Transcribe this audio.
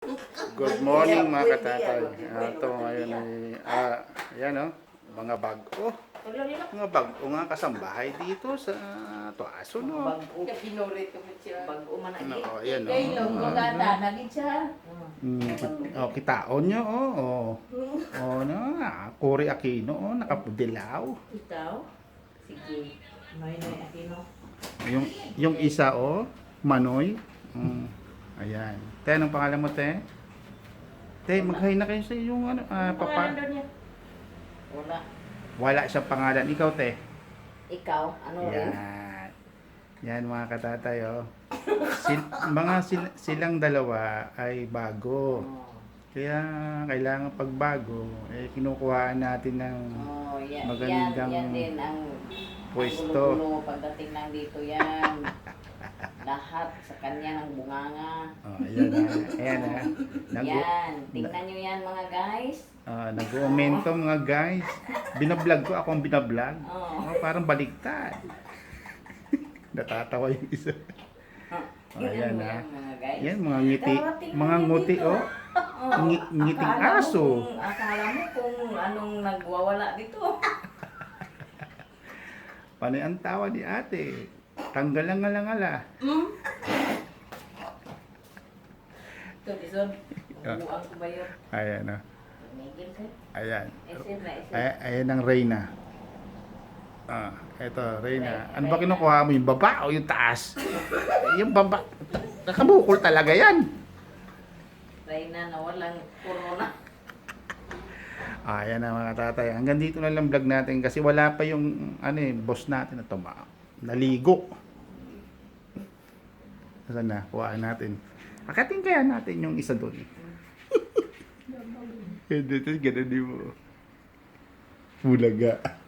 Good morning mga katatay. Ito ngayon ay, yan o, mga bago. Mga bago nga kasambahay dito sa Tuaso, no? Bago man Ano, lagi. yan o. Kitaon nyo, no, Cory Aquino, nakapudilaw. Ikaw? Sige. May Aquino. Yung isa, Manoy. Ayan. Te, anong pangalan mo, te? Te, mag-hi na kayo sa yung papa. Wala. Wala siyang pangalan. Ikaw, te. Ikaw? Ano rin? Yan. Yan mga katatay, silang dalawa ay bago. Kaya kailangan pagbago, kinukuhaan natin ng magandang yan din ang pwesto. gulo pagdating lang dito yan. Lahat sa kanya ng bunganga. Ayan Yan. Tingnan nyo yan mga guys. Nag-uumento mga guys. Binablog ko, ako ang binablog. Parang baliktad. Natatawa yung isa. Ayan mga guys. Yan, mga ngiti. Mga nguti, ngiting aso. Akala mo kung anong nagwawala dito. Panay ang tawa ni ate. Tanggal ang ngala-ngala. Ito, Dison. Bubuang ko ba yun? Ayan o. Migil ka? Ayan. Isin. Ayan ang Reyna. Eto, Reyna. Ano ba kinukuha mo? Yung baba o yung taas? Yung baba. Nakabukol talaga yan. Reyna na walang corona. Ayan na mga tatay. Hanggang dito na lang vlog natin kasi wala pa yung boss natin na naligo. Saan na? Kuhaan natin. Akatin kaya natin yung isa doon. Dito, ganun din mo. Bulaga.